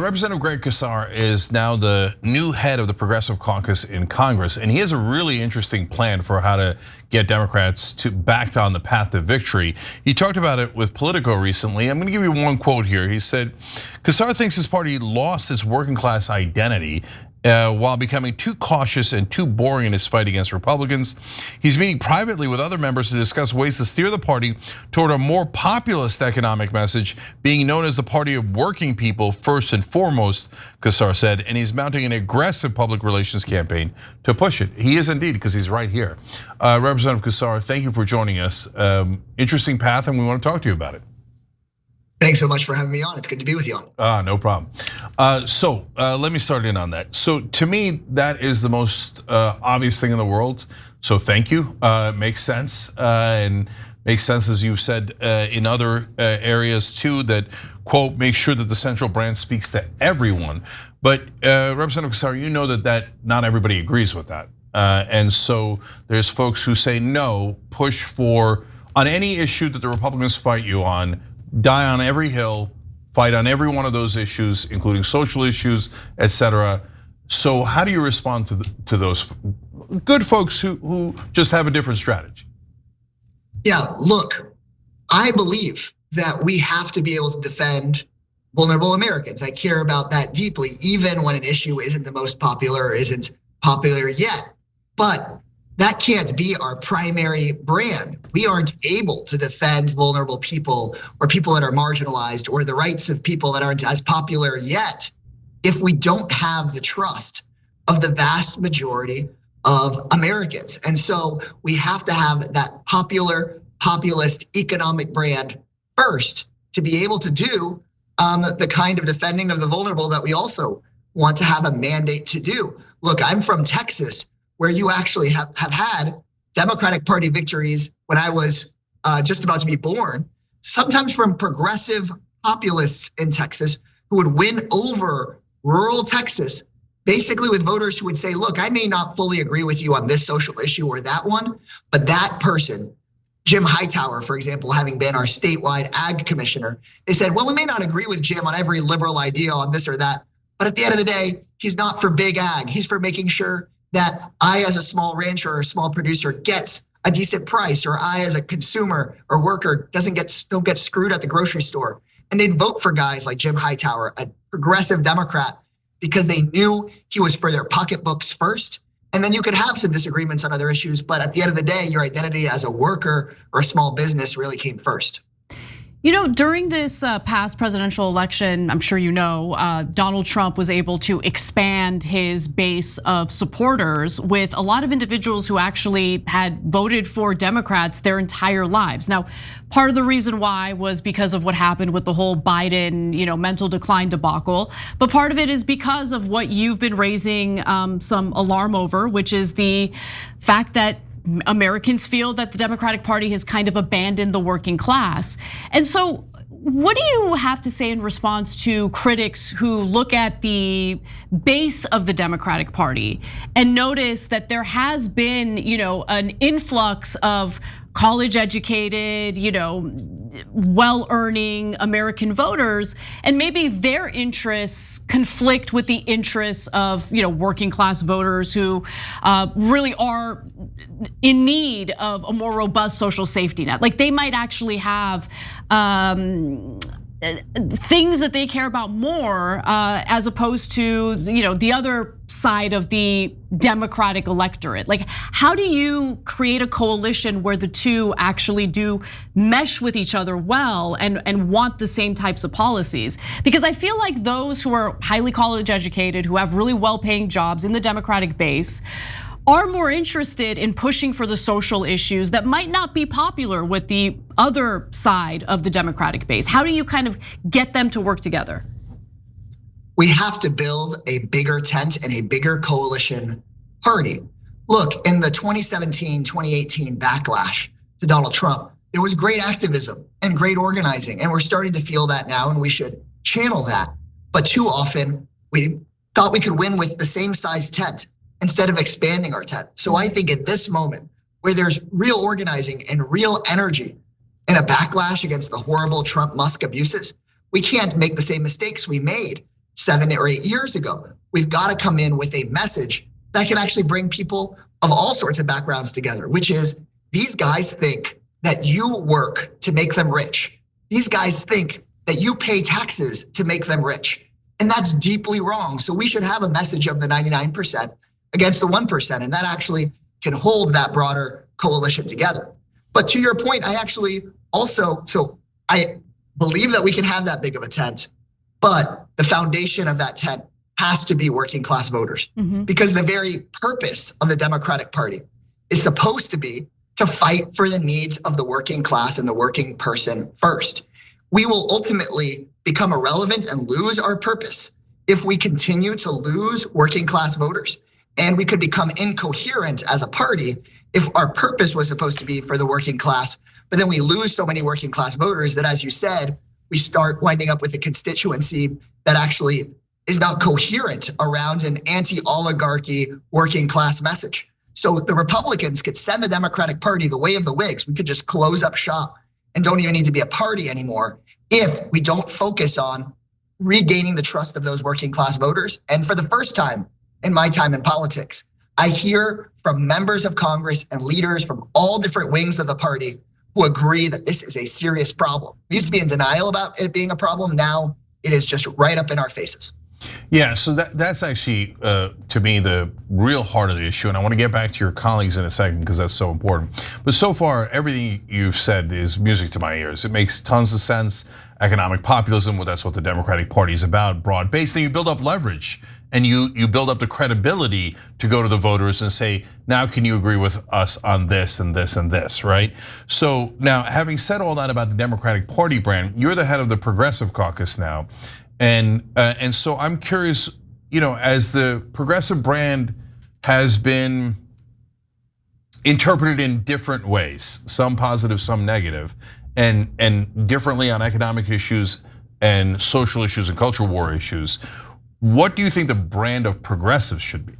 Representative Greg Casar is now the new head of the Progressive Caucus in Congress, and he has a really interesting plan for how to get Democrats back on the path to victory. He talked about it with Politico recently. I'm gonna give you one quote here. He said, Casar thinks his party lost its working class identity while becoming too cautious and too boring in its fight against Republicans. He's meeting privately with other members to discuss ways to steer the party toward a more populist economic message, being known as the party of working people first and foremost, Casar said, and he's mounting an aggressive public relations campaign to push it. He is indeed, because he's right here. Representative Casar, thank you for joining us. Interesting path, and we want to talk to you about it. Thanks so much for having me on. It's good to be with you on. No problem. So let me start in on that. So to me, that is the most obvious thing in the world. So thank you. Makes sense and makes sense, as you've said in other areas too, that quote, make sure that the central brand speaks to everyone. But Representative Casar, you know that not everybody agrees with that. And so there's folks who say no, push for on any issue that the Republicans fight you on, die on every hill, fight on every one of those issues, including social issues, etc. So how do you respond to those good folks who just have a different strategy? Yeah, look, I believe that we have to be able to defend vulnerable Americans. I care about that deeply, even when an issue isn't the most popular or isn't popular yet. But that can't be our primary brand. We aren't able to defend vulnerable people or people that are marginalized or the rights of people that aren't as popular yet if we don't have the trust of the vast majority of Americans. And so we have to have that populist economic brand first to be able to do the kind of defending of the vulnerable that we also want to have a mandate to do. Look, I'm from Texas, where you actually have had Democratic Party victories when I was just about to be born, sometimes from progressive populists in Texas who would win over rural Texas, basically with voters who would say, look, I may not fully agree with you on this social issue or that one, but that person, Jim Hightower, for example, having been our statewide ag commissioner, they said, well, we may not agree with Jim on every liberal idea on this or that, but at the end of the day, he's not for big ag. He's for making sure that I, as a small rancher or a small producer, gets a decent price, or I, as a consumer or worker, don't get screwed at the grocery store. And they'd vote for guys like Jim Hightower, a progressive Democrat, because they knew he was for their pocketbooks first. And then you could have some disagreements on other issues, but at the end of the day, your identity as a worker or a small business really came first. You know, during this past presidential election, I'm sure you know, Donald Trump was able to expand his base of supporters with a lot of individuals who actually had voted for Democrats their entire lives. Now, part of the reason why was because of what happened with the whole Biden, mental decline debacle. But part of it is because of what you've been raising some alarm over, which is the fact that Americans feel that the Democratic Party has kind of abandoned the working class. And so what do you have to say in response to critics who look at the base of the Democratic Party and notice that there has been, an influx of college educated, well-earning American voters, and maybe their interests conflict with the interests of working class voters who really are in need of a more robust social safety net. Like they might actually have things that they care about more, as opposed to the other side of the Democratic electorate. Like, how do you create a coalition where the two actually do mesh with each other well and want the same types of policies? Because I feel like those who are highly college educated, who have really well-paying jobs in the Democratic base, are more interested in pushing for the social issues that might not be popular with the other side of the Democratic base. How do you kind of get them to work together? We have to build a bigger tent and a bigger coalition party. Look, in the 2017, 2018 backlash to Donald Trump, there was great activism and great organizing, and we're starting to feel that now, and we should channel that. But too often, we thought we could win with the same size tent instead of expanding our tent. So I think at this moment, where there's real organizing and real energy in a backlash against the horrible Trump-Musk abuses, we can't make the same mistakes we made 7 or 8 years ago. We've got to come in with a message that can actually bring people of all sorts of backgrounds together, which is these guys think that you work to make them rich. These guys think that you pay taxes to make them rich. And that's deeply wrong. So we should have a message of the 99% against the 1%. And that actually can hold that broader coalition together. But to your point, I actually also, so I believe that we can have that big of a tent, but the foundation of that tent has to be working class voters, because the very purpose of the Democratic Party is supposed to be to fight for the needs of the working class and the working person first. We will ultimately become irrelevant and lose our purpose if we continue to lose working class voters. And we could become incoherent as a party if our purpose was supposed to be for the working class, but then we lose so many working class voters that, as you said, we start winding up with a constituency that actually is not coherent around an anti-oligarchy working class message. So the Republicans could send the Democratic Party the way of the Whigs. We could just close up shop and don't even need to be a party anymore if we don't focus on regaining the trust of those working class voters. And for the first time in my time in politics, I hear from members of Congress and leaders from all different wings of the party who agree that this is a serious problem. We used to be in denial about it being a problem. Now it is just right up in our faces. Yeah, so that's actually, to me, the real heart of the issue. And I want to get back to your colleagues in a second because that's so important. But so far, everything you've said is music to my ears. It makes tons of sense. Economic populism, well, that's what the Democratic Party is about, broad-based. Then you build up leverage and you build up the credibility to go to the voters and say, now can you agree with us on this and this and this, right? So now, having said all that about the Democratic Party brand, you're the head of the Progressive Caucus now. And so I'm curious, as the progressive brand has been interpreted in different ways, some positive, some negative, and differently on economic issues and social issues and culture war issues. What do you think the brand of progressives should be?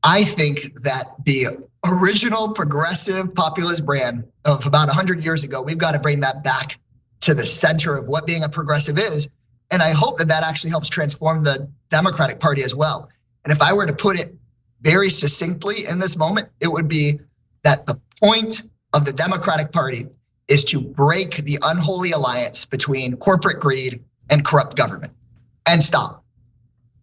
I think that the original progressive populist brand of about 100 years ago, we've got to bring that back to the center of what being a progressive is. And I hope that that actually helps transform the Democratic Party as well. And if I were to put it very succinctly in this moment, it would be that the point of the Democratic Party is to break the unholy alliance between corporate greed and corrupt government and stop.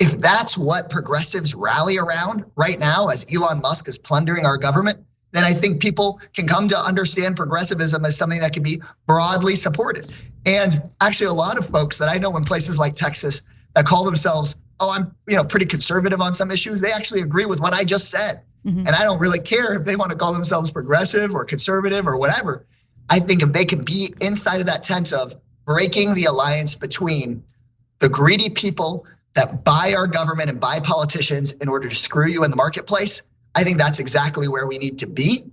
If that's what progressives rally around right now as Elon Musk is plundering our government, then I think people can come to understand progressivism as something that can be broadly supported. And actually a lot of folks that I know in places like Texas that call themselves, oh, I'm pretty conservative on some issues, they actually agree with what I just said. And I don't really care if they want to call themselves progressive or conservative or whatever. I think if they can be inside of that tent of breaking the alliance between the greedy people that buy our government and buy politicians in order to screw you in the marketplace, I think that's exactly where we need to be.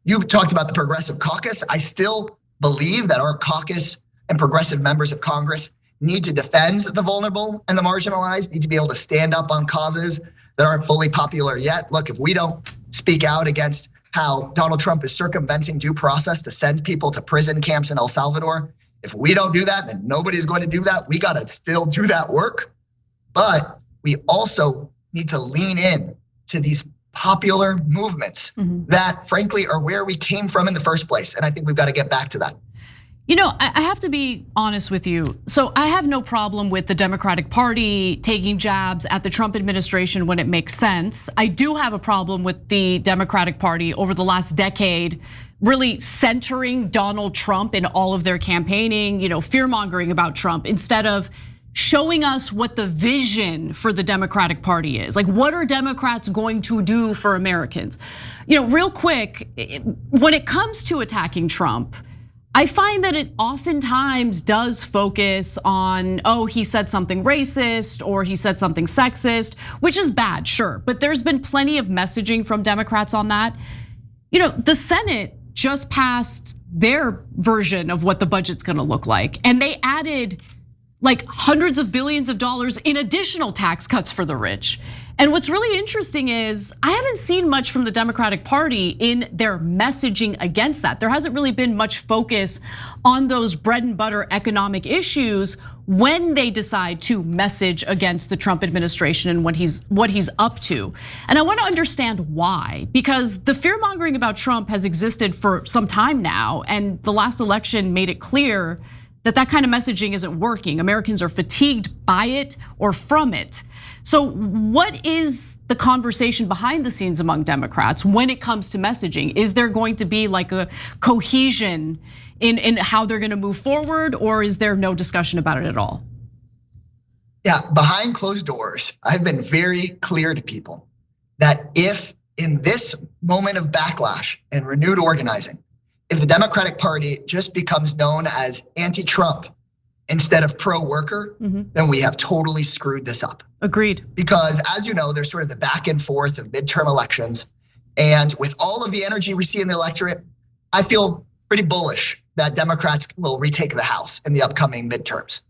You talked about the Progressive Caucus. I still believe that our caucus and progressive members of Congress need to defend the vulnerable and the marginalized, need to be able to stand up on causes that aren't fully popular yet. Look, if we don't speak out against how Donald Trump is circumventing due process to send people to prison camps in El Salvador, if we don't do that, then nobody's going to do that. We got to still do that work. But we also need to lean in to these popular movements that frankly are where we came from in the first place. And I think we've got to get back to that. I have to be honest with you. So I have no problem with the Democratic Party taking jabs at the Trump administration when it makes sense. I do have a problem with the Democratic Party over the last decade really centering Donald Trump in all of their campaigning, fear-mongering about Trump instead of showing us what the vision for the Democratic Party is. Like, what are Democrats going to do for Americans? Real quick, when it comes to attacking Trump, I find that it oftentimes does focus on, oh, he said something racist or he said something sexist, which is bad, sure. But there's been plenty of messaging from Democrats on that. The Senate just passed their version of what the budget's gonna look like. And they added like hundreds of billions of dollars in additional tax cuts for the rich. And what's really interesting is I haven't seen much from the Democratic Party in their messaging against that. There hasn't really been much focus on those bread and butter economic issues when they decide to message against the Trump administration and what he's up to. And I want to understand why, because the fear-mongering about Trump has existed for some time now, and the last election made it clear that that kind of messaging isn't working. Americans are fatigued by it or from it. So what is the conversation behind the scenes among Democrats when it comes to messaging? Is there going to be like a cohesion in how they're gonna move forward, or is there no discussion about it at all? Yeah, behind closed doors, I've been very clear to people that if in this moment of backlash and renewed organizing, if the Democratic Party just becomes known as anti-Trump instead of pro-worker, then we have totally screwed this up. Agreed. Because as you know, there's sort of the back and forth of midterm elections. And with all of the energy we see in the electorate, I feel pretty bullish that Democrats will retake the House in the upcoming midterms.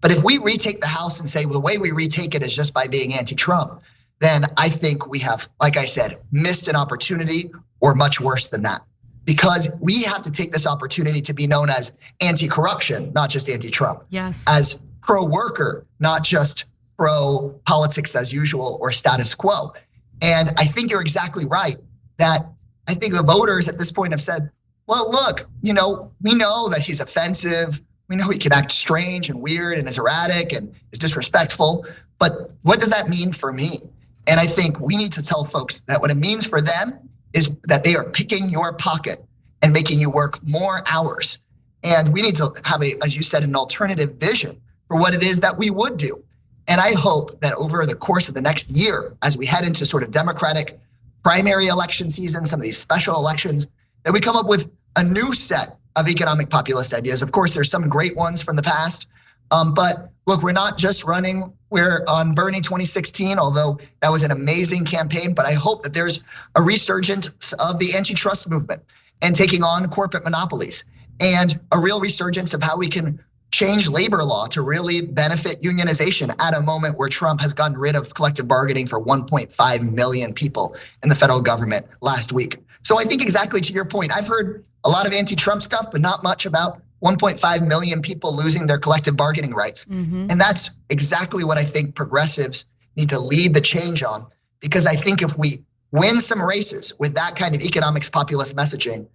But if we retake the House and say, well, the way we retake it is just by being anti-Trump, then I think we have, like I said, missed an opportunity, or much worse than that. Because we have to take this opportunity to be known as anti-corruption, not just anti-Trump. Yes. As pro-worker, not just pro-politics as usual or status quo. And I think you're exactly right that I think the voters at this point have said, well, look, we know that he's offensive. We know he can act strange and weird and is erratic and is disrespectful, but what does that mean for me? And I think we need to tell folks that what it means for them is that they are picking your pocket and making you work more hours. And we need to have as you said, an alternative vision for what it is that we would do. And I hope that over the course of the next year, as we head into sort of Democratic primary election season, some of these special elections, that we come up with a new set of economic populist ideas. Of course, there's some great ones from the past, but look, we're not just running. We're on Bernie 2016, although that was an amazing campaign. But I hope that there's a resurgence of the antitrust movement and taking on corporate monopolies, and a real resurgence of how we can change labor law to really benefit unionization at a moment where Trump has gotten rid of collective bargaining for 1.5 million people in the federal government last week. So I think exactly to your point, I've heard a lot of anti-Trump stuff, but not much about 1.5 million people losing their collective bargaining rights. And that's exactly what I think progressives need to lead the change on, because I think if we win some races with that kind of economics populist messaging,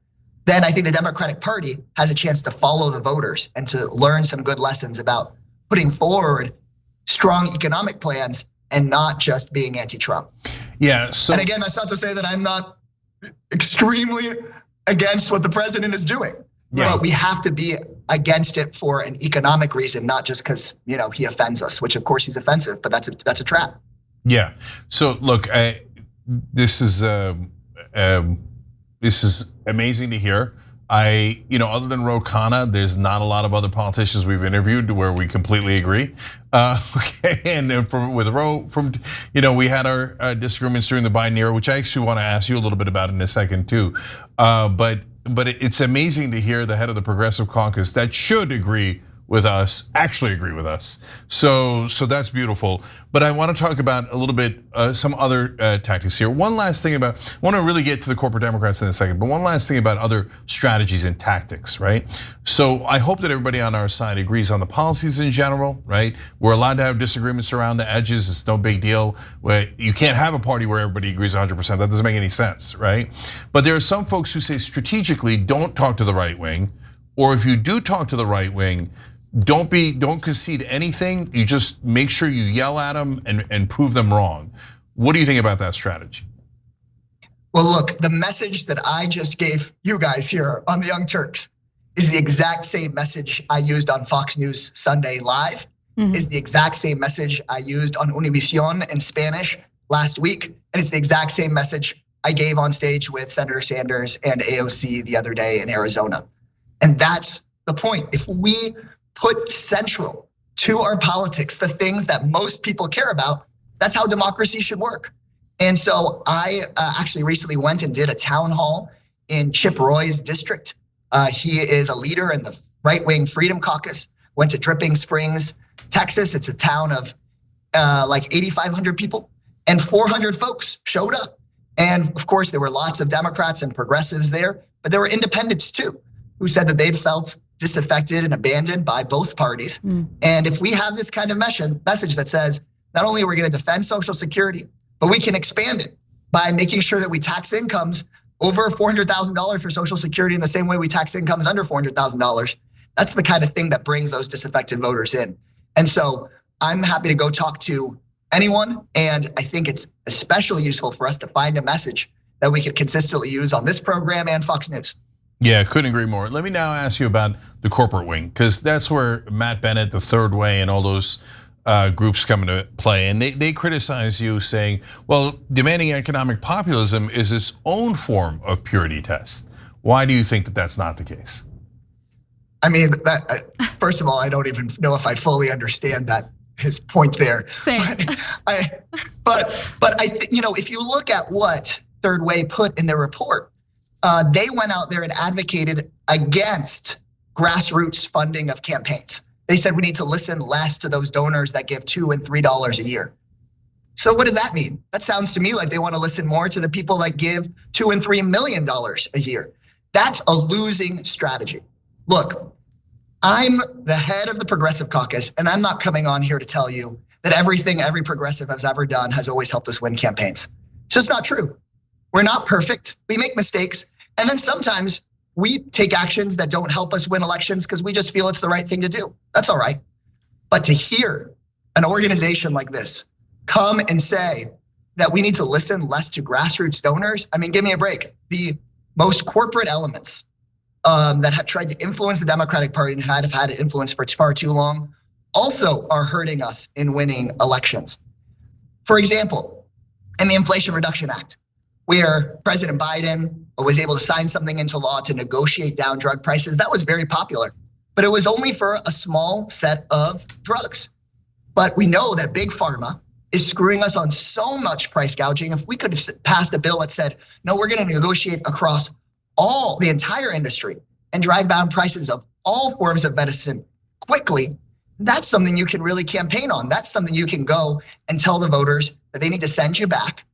then I think the Democratic Party has a chance to follow the voters and to learn some good lessons about putting forward strong economic plans and not just being anti-Trump. Yeah. So, and again, that's not to say that I'm not extremely against what the president is doing. Yeah. But we have to be against it for an economic reason, not just because he offends us, which of course he's offensive, but that's a trap. Yeah. So look, this is amazing to hear. Other than Ro Khanna, there's not a lot of other politicians we've interviewed where we completely agree. Okay, and with Ro, we had our disagreements during the Biden era, which I actually want to ask you a little bit about in a second too. But it's amazing to hear the head of the Progressive Caucus that should agree with us actually agree with us. So that's beautiful. But I want to talk about a little bit some other tactics here. One last thing I want to really get to the corporate Democrats in a second, but one last thing about other strategies and tactics, right? So I hope that everybody on our side agrees on the policies in general, right? We're allowed to have disagreements around the edges. It's no big deal. You can't have a party where everybody agrees 100%. That doesn't make any sense, right? But there are some folks who say strategically, don't talk to the right wing, or if you do talk to the right wing, don't concede anything. You just make sure you yell at them and prove them wrong. What do you think about that strategy? Well, look, the message that I just gave you guys here on the Young Turks is the exact same message I used on Fox News Sunday Live, is the exact same message I used on Univision in Spanish last week. And it's the exact same message I gave on stage with Senator Sanders and AOC the other day in Arizona. And that's the point. If we put central to our politics the things that most people care about, that's how democracy should work. And so I actually recently went and did a town hall in Chip Roy's district. He is a leader in the right-wing Freedom Caucus, went to Dripping Springs, Texas. It's a town of like 8,500 people, and 400 folks showed up. And of course, there were lots of Democrats and progressives there, but there were independents too, who said that they'd felt disaffected and abandoned by both parties. And if we have this kind of message that says, not only are we going to defend Social Security, but we can expand it by making sure that we tax incomes over $400,000 for Social Security in the same way we tax incomes under $400,000. That's the kind of thing that brings those disaffected voters in. And so I'm happy to go talk to anyone. And I think it's especially useful for us to find a message that we could consistently use on this program and Fox News. Yeah, couldn't agree more. Let me now ask you about the corporate wing, because that's where Matt Bennett, the Third Way, and all those groups come into play. And they criticize you, saying, well, demanding economic populism is its own form of purity test. Why do you think that that's not the case? I mean, first of all, I don't even know if I fully understand his point there. Same. But I think, if you look at what Third Way put in their report, they went out there and advocated against grassroots funding of campaigns. They said we need to listen less to those donors that give $2 and $3 a year. So what does that mean? That sounds to me like they want to listen more to the people that give $2 and $3 million a year. That's a losing strategy. Look, I'm the head of the Progressive Caucus, and I'm not coming on here to tell you that everything every progressive has ever done has always helped us win campaigns. It's just not true. We're not perfect. We make mistakes. And then sometimes we take actions that don't help us win elections because we just feel it's the right thing to do. That's all right. But to hear an organization like this come and say that we need to listen less to grassroots donors, I mean, give me a break. The most corporate elements that have tried to influence the Democratic Party and have had influence for far too long also are hurting us in winning elections. For example, in the Inflation Reduction Act, where President Biden was able to sign something into law to negotiate down drug prices, that was very popular, but it was only for a small set of drugs. But we know that Big Pharma is screwing us on so much price gouging. If we could have passed a bill that said, no, we're going to negotiate across the entire industry and drive down prices of all forms of medicine quickly, that's something you can really campaign on. That's something you can go and tell the voters that they need to send you back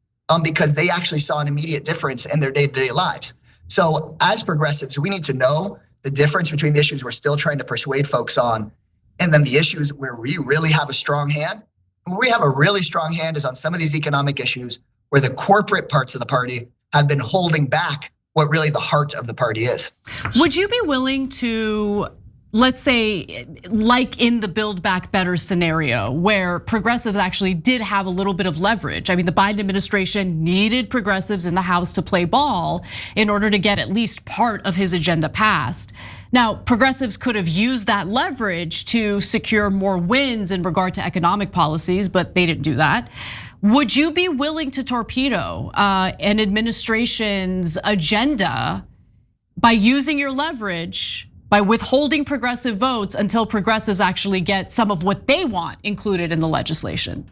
because they actually saw an immediate difference in their day-to-day lives. So as progressives, we need to know the difference between the issues we're still trying to persuade folks on and then the issues where we really have a strong hand. And where we have a really strong hand is on some of these economic issues where the corporate parts of the party have been holding back what really the heart of the party is. Would you be willing to, let's say, like in the Build Back Better scenario, where progressives actually did have a little bit of leverage? I mean, the Biden administration needed progressives in the House to play ball in order to get at least part of his agenda passed. Now, progressives could have used that leverage to secure more wins in regard to economic policies, but they didn't do that. Would you be willing to torpedo an administration's agenda by using your leverage, by withholding progressive votes until progressives actually get some of what they want included in the legislation?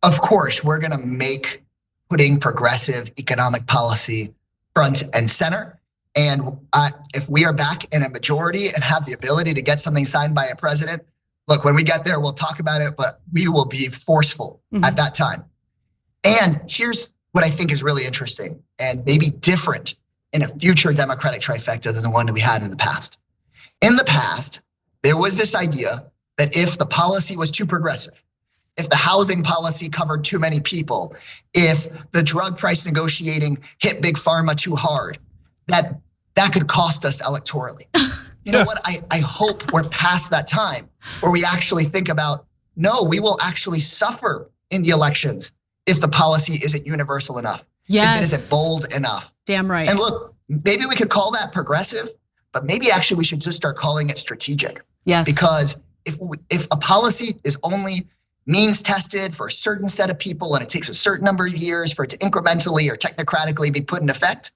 Of course, we're gonna make putting progressive economic policy front and center. And if we are back in a majority and have the ability to get something signed by a president, look, when we get there, we'll talk about it, but we will be forceful at that time. And here's what I think is really interesting and maybe different in a future Democratic trifecta than the one that we had in the past. In the past, there was this idea that if the policy was too progressive, if the housing policy covered too many people, if the drug price negotiating hit Big Pharma too hard, that could cost us electorally. You know what, I hope we're past that time where we actually think about, no, we will actually suffer in the elections if the policy isn't universal enough. Yes. If it isn't bold enough. Damn right. And look, maybe we could call that progressive, but maybe actually we should just start calling it strategic. Yes. Because if a policy is only means tested for a certain set of people and it takes a certain number of years for it to incrementally or technocratically be put in effect,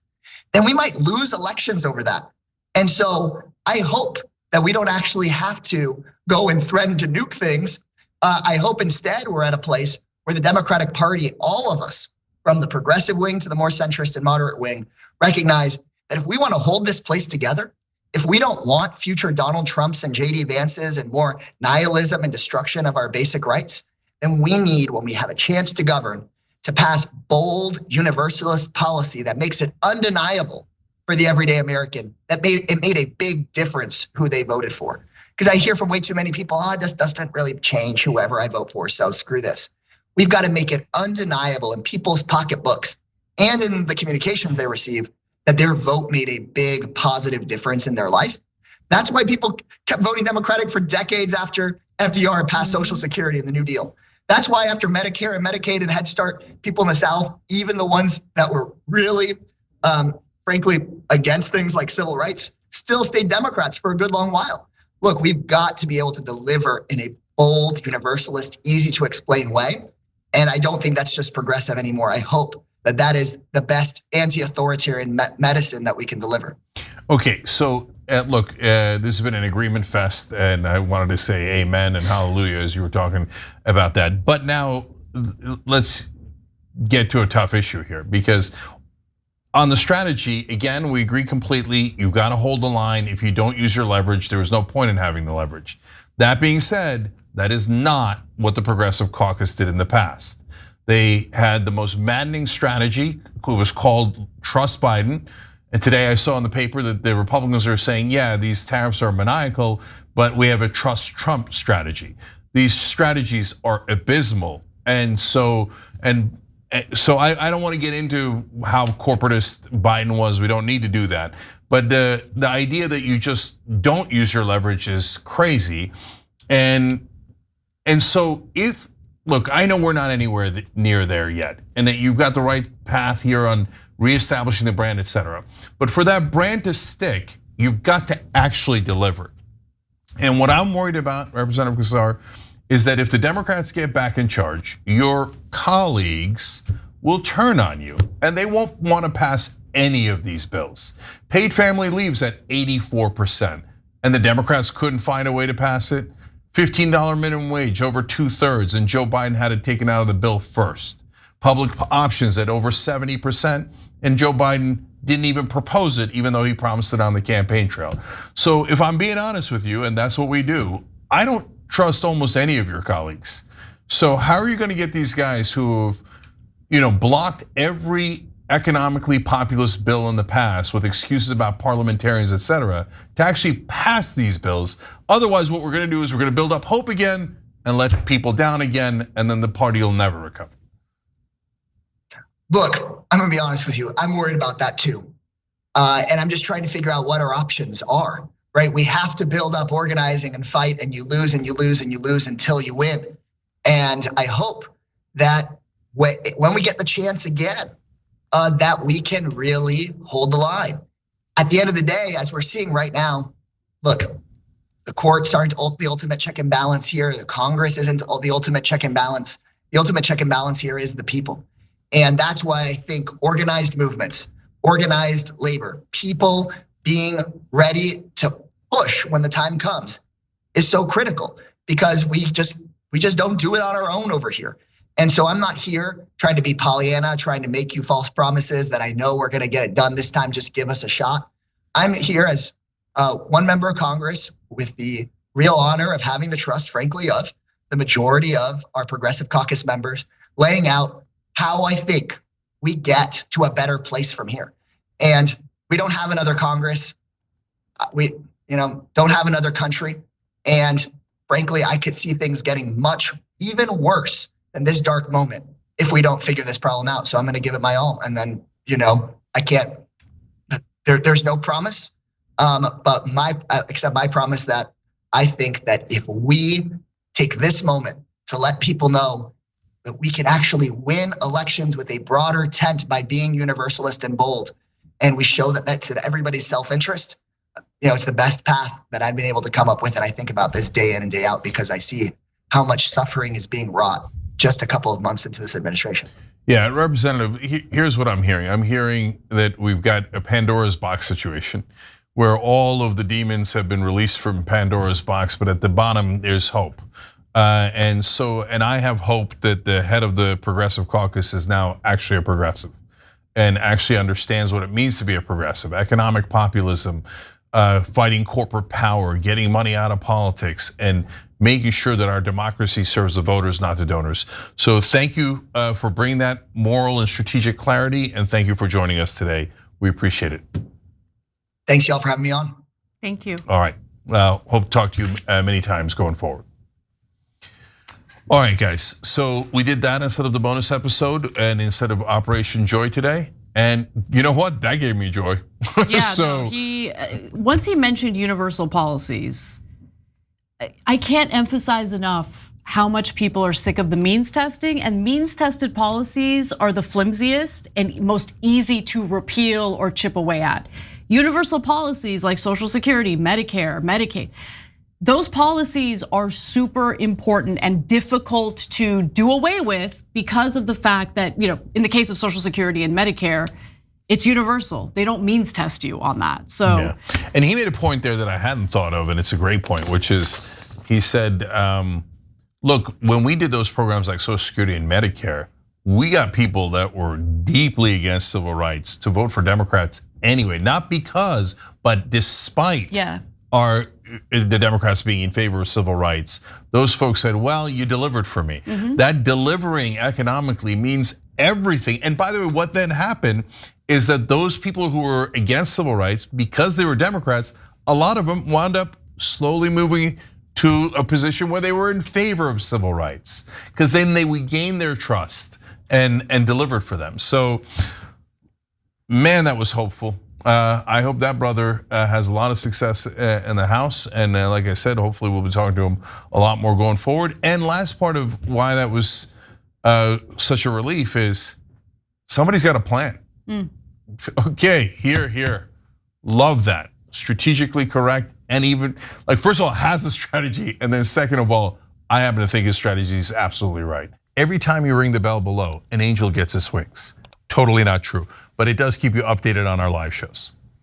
then we might lose elections over that. And so I hope that we don't actually have to go and threaten to nuke things. I hope instead we're at a place where the Democratic Party, all of us, from the progressive wing to the more centrist and moderate wing, recognize that if we want to hold this place together, if we don't want future Donald Trumps and JD Vances and more nihilism and destruction of our basic rights, then we need, when we have a chance to govern, to pass bold universalist policy that makes it undeniable for the everyday American. It made a big difference who they voted for. Because I hear from way too many people, it just doesn't really change whoever I vote for, so screw this. We've got to make it undeniable in people's pocketbooks and in the communications they receive that their vote made a big positive difference in their life. That's why people kept voting Democratic for decades after FDR passed Social Security and the New Deal. That's why after Medicare and Medicaid and Head Start, people in the South, even the ones that were really, frankly, against things like civil rights, still stayed Democrats for a good long while. Look, we've got to be able to deliver in a bold, universalist, easy to explain way. And I don't think that's just progressive anymore. I hope that that is the best anti-authoritarian medicine that we can deliver. Okay, so look, this has been an agreement fest, and I wanted to say amen and hallelujah as you were talking about that. But now let's get to a tough issue here, because on the strategy, again, we agree completely. You've got to hold the line. If you don't use your leverage, there is no point in having the leverage. That being said, that is not what the Progressive Caucus did in the past. They had the most maddening strategy. It was called Trust Biden. And today I saw in the paper that the Republicans are saying, yeah, these tariffs are maniacal, but we have a Trust Trump strategy. These strategies are abysmal. And so I don't want to get into how corporatist Biden was. We don't need to do that. But the idea that you just don't use your leverage is crazy. And so look, I know we're not anywhere near there yet, and that you've got the right path here on reestablishing the brand, et cetera. But for that brand to stick, you've got to actually deliver. And what I'm worried about, Representative Casar, is that if the Democrats get back in charge, your colleagues will turn on you and they won't want to pass any of these bills. Paid family leave's at 84%, and the Democrats couldn't find a way to pass it. $15 minimum wage over 2/3, and Joe Biden had it taken out of the bill first. Public options at over 70%, and Joe Biden didn't even propose it, even though he promised it on the campaign trail. So if I'm being honest with you, and that's what we do, I don't trust almost any of your colleagues. So how are you going to get these guys who have, blocked every economically populist bill in the past with excuses about parliamentarians, et cetera, to actually pass these bills? Otherwise, what we're going to do is we're going to build up hope again and let people down again, and then the party will never recover. Look, I'm going to be honest with you. I'm worried about that too. And I'm just trying to figure out what our options are, right? We have to build up organizing and fight, and you lose and you lose and you lose until you win. And I hope that when we get the chance again, that we can really hold the line. At the end of the day, as we're seeing right now, look, the courts aren't the ultimate check and balance here. The Congress isn't the ultimate check and balance. The ultimate check and balance here is the people. And that's why I think organized movements, organized labor, people being ready to push when the time comes is so critical, because we just don't do it on our own over here. And so I'm not here trying to be Pollyanna, trying to make you false promises that I know we're going to get it done this time, just give us a shot. I'm here as one member of Congress with the real honor of having the trust, frankly, of the majority of our Progressive Caucus members, laying out how I think we get to a better place from here. And we don't have another Congress. We don't have another country. And frankly, I could see things getting even worse than this dark moment if we don't figure this problem out. So I'm going to give it my all. And then, I can't, there's no promise, but except my promise that I think that if we take this moment to let people know that we can actually win elections with a broader tent by being universalist and bold, and we show that that's in everybody's self-interest, it's the best path that I've been able to come up with. And I think about this day in and day out, because I see how much suffering is being wrought just a couple of months into this administration. Yeah, Representative, here's what I'm hearing. I'm hearing that we've got a Pandora's box situation where all of the demons have been released from Pandora's box, but at the bottom there's hope. And I have hope that the head of the Progressive Caucus is now actually a progressive and actually understands what it means to be a progressive. Economic populism, fighting corporate power, getting money out of politics, and making sure that our democracy serves the voters, not the donors. So thank you for bringing that moral and strategic clarity, and thank you for joining us today. We appreciate it. Thanks y'all for having me on. Thank you. All right, hope to talk to you many times going forward. All right, guys, so we did that instead of the bonus episode and instead of Operation Joy today. And you know what? That gave me joy. Yeah, so once he mentioned universal policies, I can't emphasize enough how much people are sick of the means testing, and means tested policies are the flimsiest and most easy to repeal or chip away at. Universal policies like Social Security, Medicare, Medicaid, those policies are super important and difficult to do away with because of the fact that, in the case of Social Security and Medicare, it's universal. They don't means test you on that. So, yeah. And he made a point there that I hadn't thought of, and it's a great point, which is he said, look, when we did those programs like Social Security and Medicare, we got people that were deeply against civil rights to vote for Democrats anyway, not because, but despite the Democrats being in favor of civil rights. Those folks said, well, you delivered for me. That delivering economically means everything. And by the way, what then happened is that those people who were against civil rights, because they were Democrats, a lot of them wound up slowly moving to a position where they were in favor of civil rights, because then they would gain their trust and delivered for them. So, man, that was hopeful. I hope that brother has a lot of success in the House, and like I said, hopefully we'll be talking to him a lot more going forward. And last part of why that was such a relief is somebody's got a plan. Okay, here, love that. Strategically correct, and even like first of all has a strategy, and then second of all, I happen to think his strategy is absolutely right. Every time you ring the bell below, an angel gets his wings. Totally not true, but it does keep you updated on our live shows.